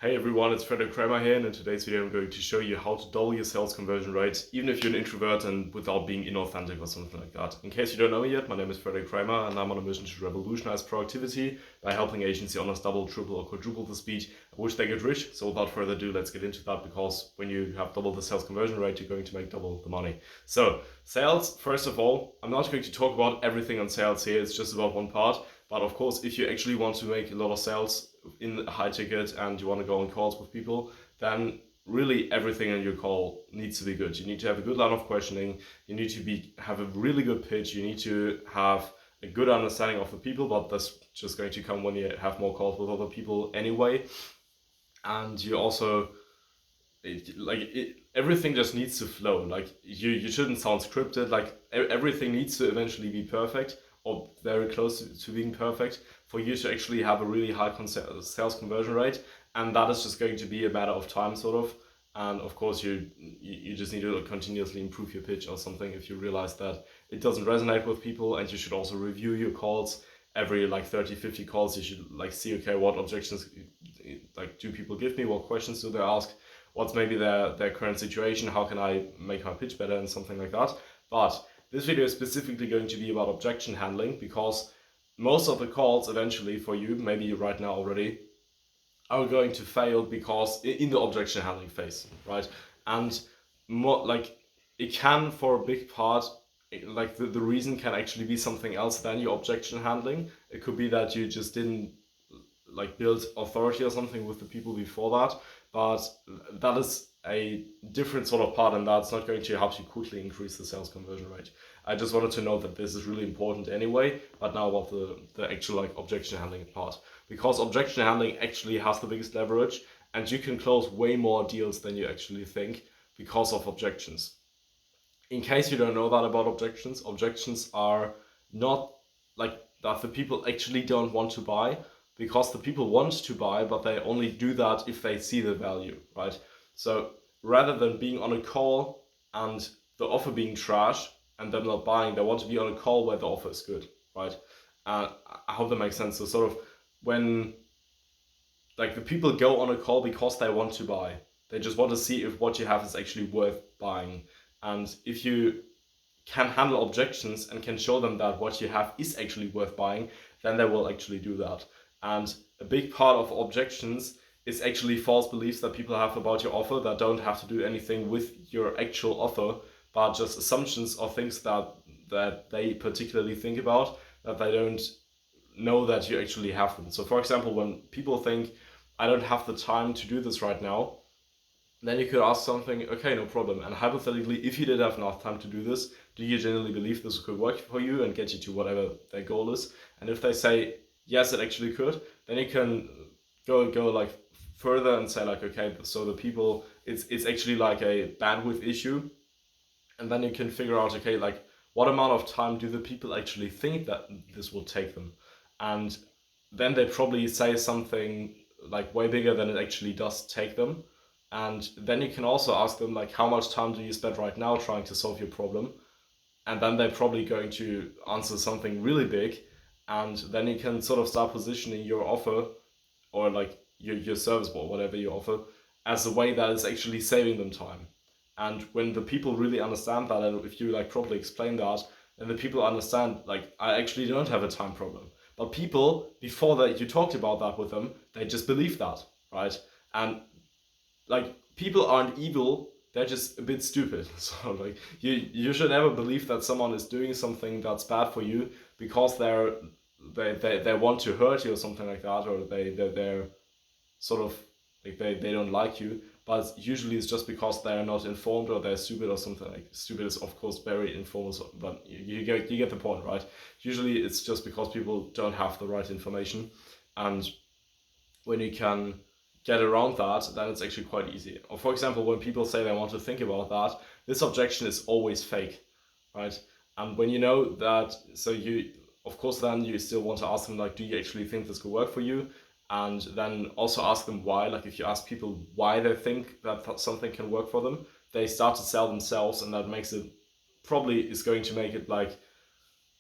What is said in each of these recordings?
Hey everyone, it's Frederick Kramer here, and in today's video I'm going to show you how to double your sales conversion rate, even if you're an introvert and without being inauthentic or something like that. In case you don't know me yet, my name is Frederick Kramer and I'm on a mission to revolutionize productivity by helping agency owners double, triple or quadruple the speed at which they get rich. So without further ado, let's get into that, because when you have double the sales conversion rate, you're going to make double the money. So sales, first of all, I'm not going to talk about everything on sales here, it's just about one part. But of course, if you actually want to make a lot of sales in high ticket and you want to go on calls with people, then really everything in your call needs to be good. You need to have a good line of questioning. You need to have a really good pitch. You need to have a good understanding of the people, but that's just going to come when you have more calls with other people anyway. And you also, everything just needs to flow. Like you shouldn't sound scripted. Like everything needs to eventually be perfect or very close to being perfect for you to actually have a really high sales conversion rate. And that is just going to be a matter of time, sort of. And of course, you just need to continuously improve your pitch or something if you realize that it doesn't resonate with people. And you should also review your calls every 30-50 calls. You should see, okay, what objections do people give me, what questions do they ask, what's maybe their current situation, how can I make my pitch better, and something like that. But this video is specifically going to be about objection handling, because most of the calls eventually for you, maybe right now already, are going to fail because in the objection handling phase, right? And more it can, for a big part, the reason can actually be something else than your objection handling. It could be that you just didn't build authority or something with the people before that, but that is a different sort of part, and that's not going to help you quickly increase the sales conversion rate. I just wanted to note that this is really important anyway, but now about the actual objection handling part, because objection handling actually has the biggest leverage, and you can close way more deals than you actually think because of objections. In case you don't know that about objections, objections are not that the people actually don't want to buy, because the people want to buy, but they only do that if they see the value, right? So rather than being on a call and the offer being trash and them not buying, they want to be on a call where the offer is good, right? I hope that makes sense. So sort of when the people go on a call because they want to buy, they just want to see if what you have is actually worth buying. And if you can handle objections and can show them that what you have is actually worth buying, then they will actually do that. And a big part of objections is actually false beliefs that people have about your offer that don't have to do anything with your actual offer, but just assumptions or things that they particularly think about, that they don't know that you actually have them. So for example, when people think, I don't have the time to do this right now, then you could ask something, okay, no problem. And hypothetically, if you did have enough time to do this, do you genuinely believe this could work for you and get you to whatever their goal is? And if they say, yes, it actually could, then you can go further and say okay, so the people, it's actually a bandwidth issue. And then you can figure out, okay, what amount of time do the people actually think that this will take them? And then they probably say something way bigger than it actually does take them. And then you can also ask them how much time do you spend right now trying to solve your problem? And then they're probably going to answer something really big. And then you can sort of start positioning your offer, or your service or whatever you offer, as a way that is actually saving them time. And when the people really understand that, and if you properly explain that, then the people understand I actually don't have a time problem. But people, before that you talked about that with them, they just believe that, right? And people aren't evil, they're just a bit stupid. So you should never believe that someone is doing something that's bad for you because they want to hurt you or something like that, or they're sort of they don't like you. But usually it's just because they're not informed, or they're stupid or something. Stupid is of course very informal, but you get the point, right? Usually it's just because people don't have the right information, and when you can get around that, then it's actually quite easy. Or for example, when people say they want to think about that, this objection is always fake, right? And when you know that, so you, of course, then you still want to ask them do you actually think this could work for you? And then also ask them why. If you ask people why they think that something can work for them, they start to sell themselves, and that makes it, probably is going to make it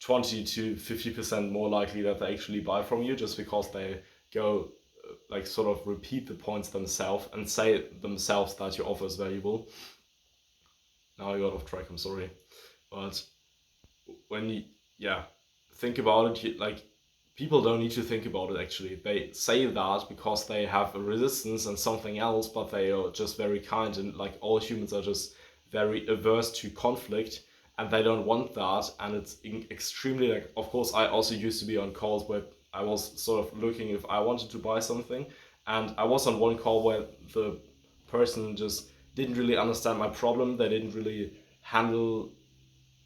20 to 50% more likely that they actually buy from you, just because they go like sort of repeat the points themselves and say themselves that your offer is valuable. Now I got off track, I'm sorry. But when you, yeah, think about it, like, people don't need to think about it actually. They say that because they have a resistance and something else, but they are just very kind, and like all humans are just very averse to conflict, and they don't want that. And it's extremely, like, of course, I also used to be on calls where I was sort of looking if I wanted to buy something, and I was on one call where the person just didn't really understand my problem. They didn't really handle,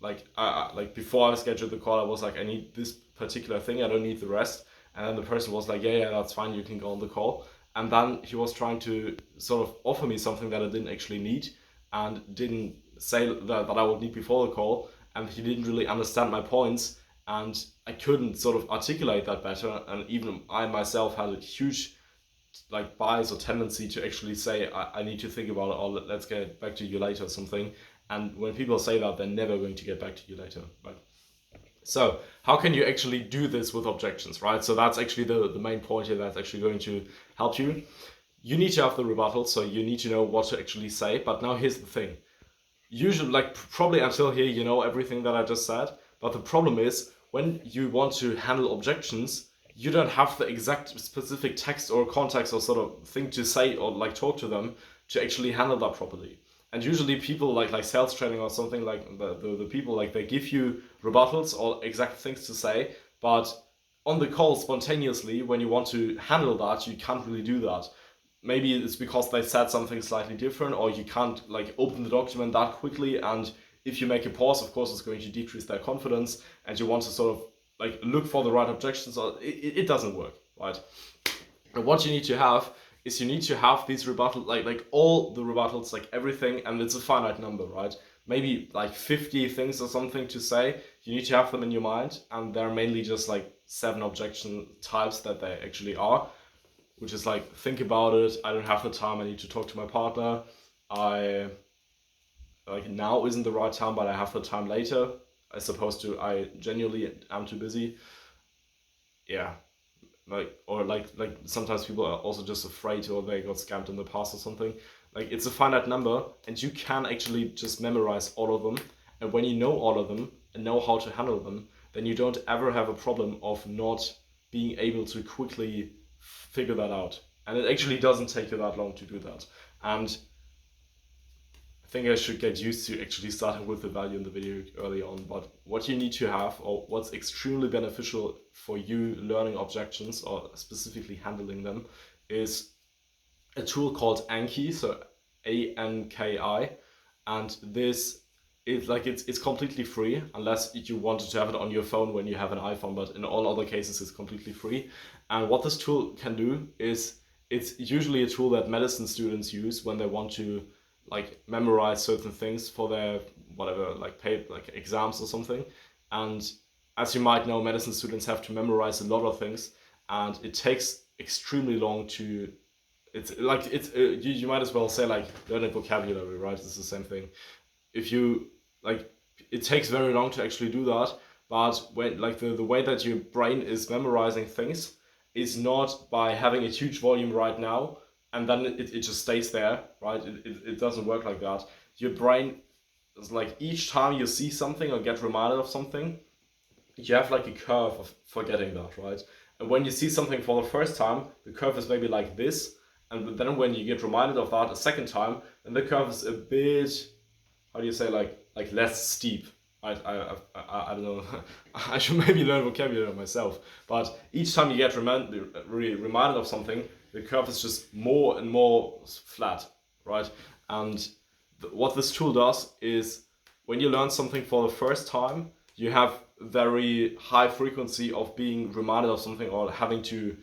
like before I scheduled the call, I was like, I need this particular thing, I don't need the rest. And then the person was like, yeah, that's fine, you can go on the call. And then he was trying to sort of offer me something that I didn't actually need, and didn't say that I would need before the call. And he didn't really understand my points, and I couldn't sort of articulate that better. And even I myself had a huge like bias or tendency to actually say, I need to think about it, or let's get back to you later or something. And when people say that, they're never going to get back to you later, right? So how can you actually do this with objections, right? So that's actually the main point here that's actually going to help you. You need to have the rebuttal, so you need to know what to actually say. But now here's the thing. Usually, like probably until here, you know everything that I just said. But the problem is, when you want to handle objections, you don't have the exact specific text or context or sort of thing to say or like talk to them to actually handle that properly. And usually people like sales training or something, like the people, like, they give you rebuttals or exact things to say, but on the call spontaneously, when you want to handle that, you can't really do that. Maybe it's because they said something slightly different, or you can't like open the document that quickly, and if you make a pause, of course it's going to decrease their confidence, and you want to sort of like look for the right objections, or it doesn't work, right? And what you need to have is you need to have these rebuttals, like all the rebuttals, like everything, and it's a finite number, right? Maybe like 50 things or something to say. You need to have them in your mind, and they're mainly just like 7 objection types that they actually are, which is like, think about it, I don't have the time, I need to talk to my partner, I like now isn't the right time, but I have the time later, as opposed to I genuinely am too busy. Yeah. Like sometimes people are also just afraid, or they got scammed in the past or something. Like, it's a finite number, and you can actually just memorize all of them. And when you know all of them and know how to handle them, then you don't ever have a problem of not being able to quickly figure that out. And it actually doesn't take you that long to do that. And I think I should get used to actually starting with the value in the video early on. But what you need to have, or what's extremely beneficial for you learning objections or specifically handling them, is a tool called Anki, so ANKI. And this is like, it's completely free, unless you wanted to have it on your phone when you have an iPhone, but in all other cases it's completely free. And what this tool can do is, it's usually a tool that medicine students use when they want to like memorize certain things for their whatever, like paper, like exams or something. And as you might know, medicine students have to memorize a lot of things, and it takes extremely long to, it's like, you might as well say like learning vocabulary, right? It's the same thing. If you like, it takes very long to actually do that, but when like the way that your brain is memorizing things is not by having a huge volume right now and then it just stays there, right? It doesn't work like that. Your brain is like, each time you see something or get reminded of something, you have like a curve of forgetting that, right? And when you see something for the first time, the curve is maybe like this, and then when you get reminded of that a second time, then the curve is a bit, how do you say, like less steep. I don't know. I should maybe learn vocabulary myself. But each time you get reminded of something, the curve is just more and more flat, right? And what this tool does is, when you learn something for the first time, you have very high frequency of being reminded of something, or having to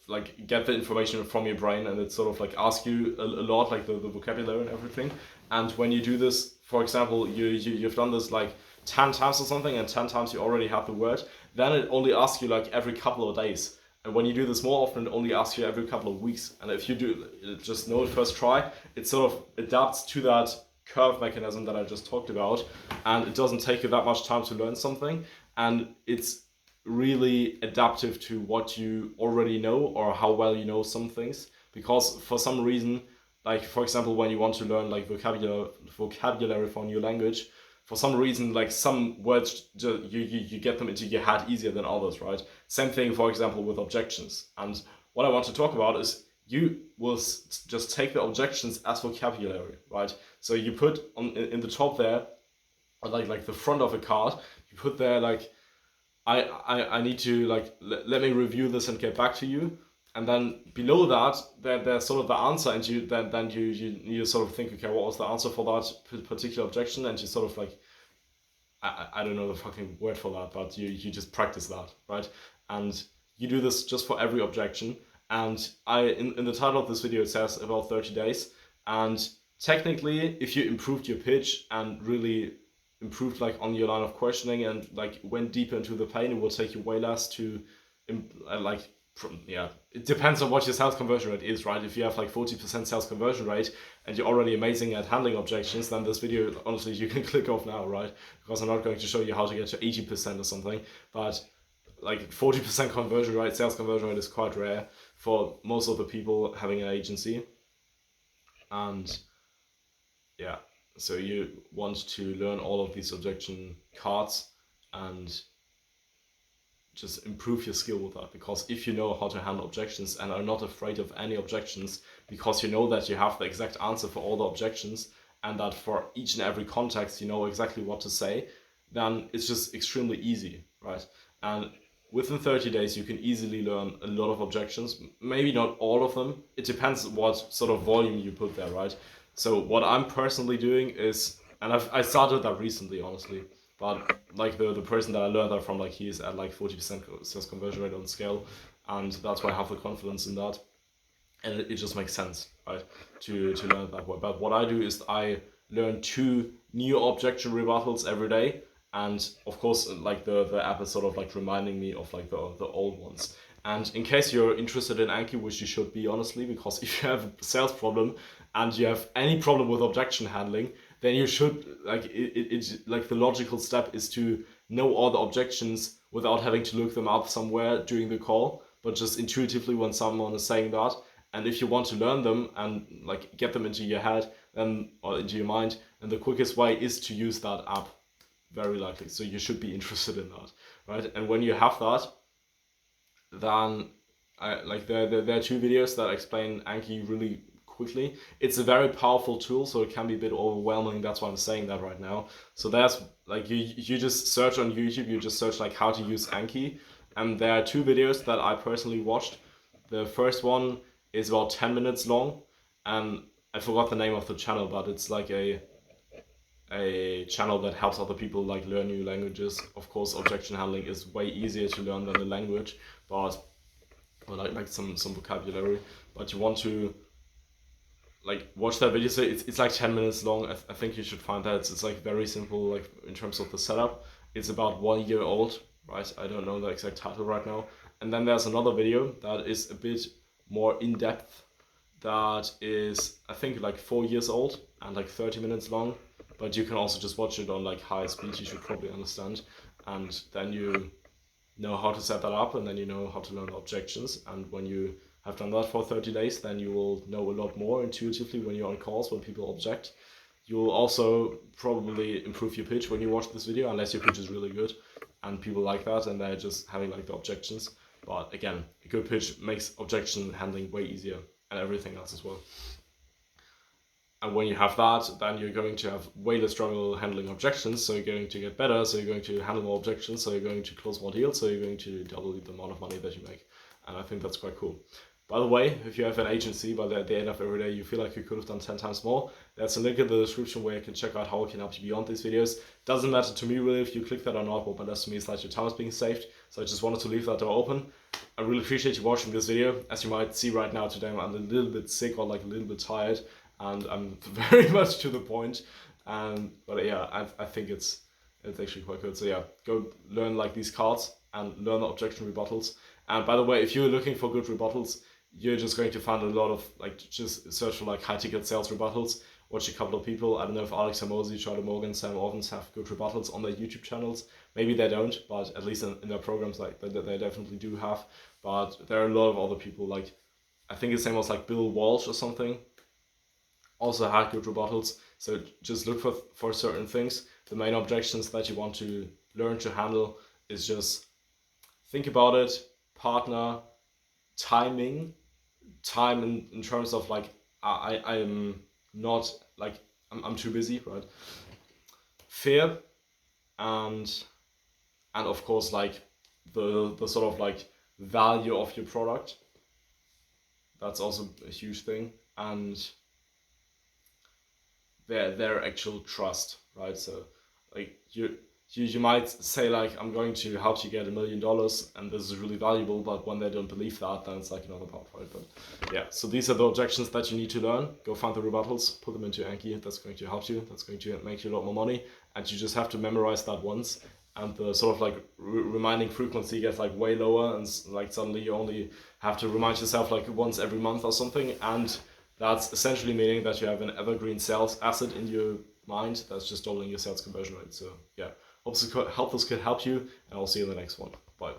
like get the information from your brain, and it sort of like asks you a lot, like the vocabulary and everything. And when you do this, for example, you've done this like 10 times or something, and 10 times you already have the word, then it only asks you like every couple of days. And when you do this more often, it only asks you every couple of weeks. And if you do just know it first try, it sort of adapts to that curve mechanism that I just talked about, and it doesn't take you that much time to learn something. And it's really adaptive to what you already know or how well you know some things. Because for some reason, like for example, when you want to learn like vocabulary for a new language, for some reason, like some words you get them into your head easier than others, right? Same thing, for example, with objections. And what I want to talk about is you will just take the objections as vocabulary, right? So you put on in the top there, like the front of a card, you put there like I need to like let me review this and get back to you. And then below that, there's sort of the answer, and you sort of think, okay, what was the answer for that particular objection, and you sort of like I don't know the fucking word for that, but you just practice that, right? And you do this just for every objection. And in the title of this video it says about 30 days. And technically, if you improved your pitch and really improved like on your line of questioning and like went deeper into the pain, it will take you way less to like it depends on what your sales conversion rate is, right? If you have like 40% sales conversion rate and you're already amazing at handling objections, then this video, honestly, you can click off now, right? Because I'm not going to show you how to get to 80% or something, but like 40% conversion rate, sales conversion rate is quite rare for most of the people having an agency. And yeah, so you want to learn all of these objection cards and just improve your skill with that, because if you know how to handle objections and are not afraid of any objections, because you know that you have the exact answer for all the objections and that for each and every context you know exactly what to say, then it's just extremely easy, right? And within 30 days you can easily learn a lot of objections, maybe not all of them, it depends what sort of volume you put there, right? So what I'm personally doing is, and I started that recently, honestly, but like the person that I learned that from, like he's at like 40% sales conversion rate on scale, and that's why I have the confidence in that, and it just makes sense, right, to learn it that way. But what I do is I learn 2 new objection rebuttals every day, and of course like the app is sort of like reminding me of like the old ones. And in case you're interested in Anki, which you should be, honestly, because if you have a sales problem and you have any problem with objection handling, then you should, like, it's like the logical step is to know all the objections without having to look them up somewhere during the call, but just intuitively when someone is saying that. And if you want to learn them and like get them into your head then, or into your mind, then the quickest way is to use that app, very likely. So you should be interested in that, right? And when you have that, then there are 2 videos that explain Anki really quickly. It's a very powerful tool, so it can be a bit overwhelming. That's why I'm saying that right now. So there's like you just search on YouTube, you just search like how to use Anki, and there are 2 videos that I personally watched. The first one is about 10 minutes long, and I forgot the name of the channel, but it's like a channel that helps other people like learn new languages. Of course, objection handling is way easier to learn than a language, but or like some vocabulary. But you want to like watch that video. So it's like 10 minutes long. I think you should find that. It's like very simple, like in terms of the setup. It's about 1 year old, right? I don't know the exact title right now. And then there's another video that is a bit more in depth, that is I think like 4 years old and like 30 minutes long. But you can also just watch it on like high speed, you should probably understand. And then you know how to set that up, and then you know how to learn the objections. And when you have done that for 30 days, then you will know a lot more intuitively when you're on calls, when people object. You will also probably improve your pitch when you watch this video, unless your pitch is really good and people like that and they're just having like the objections. But again, a good pitch makes objection handling way easier, and everything else as well. And when you have that, then you're going to have way less trouble handling objections, so you're going to get better, so you're going to handle more objections, so you're going to close more deals, so you're going to double the amount of money that you make. And I think that's quite cool. By the way, if you have an agency, by the end of every day you feel like you could have done 10 times more, there's a link in the description where you can check out how I can help you beyond these videos. Doesn't matter to me really if you click that or not, what matters to me is that your time is being saved. So I just wanted to leave that door open. I really appreciate you watching this video. As you might see right now today, I'm a little bit sick or like a little bit tired, and I'm very much to the point. But yeah, I think it's actually quite good. So yeah, go learn like these cards and learn the objection rebuttals. And by the way, if you're looking for good rebuttals, you're just going to find a lot of like, just search for like high ticket sales rebuttals, watch a couple of people. I don't know if Alex Hormozi, Charlie Morgan, Sam Ovens have good rebuttals on their YouTube channels. Maybe they don't, but at least in their programs, like they definitely do have. But there are a lot of other people, like I think his name was like Bill Walsh or something, also had good rebuttals. So just look for certain things. The main objections that you want to learn to handle is just think about it, partner, timing, time in terms of like I'm not like I'm too busy, right? Fear and of course like the sort of like value of your product. That's also a huge thing. And their actual trust, right? So like you might say like I'm going to help you get $1 million and this is really valuable, but when they don't believe that, then it's like another part, right? But yeah, so these are the objections that you need to learn. Go find the rebuttals, put them into Anki. That's going to help you. That's going to make you a lot more money, and you just have to memorize that once. And the sort of like reminding frequency gets like way lower, and like suddenly you only have to remind yourself like once every month or something. And that's essentially meaning that you have an evergreen sales asset in your mind that's just doubling your sales conversion rate. So yeah, hope this could help you, and I'll see you in the next one. Bye.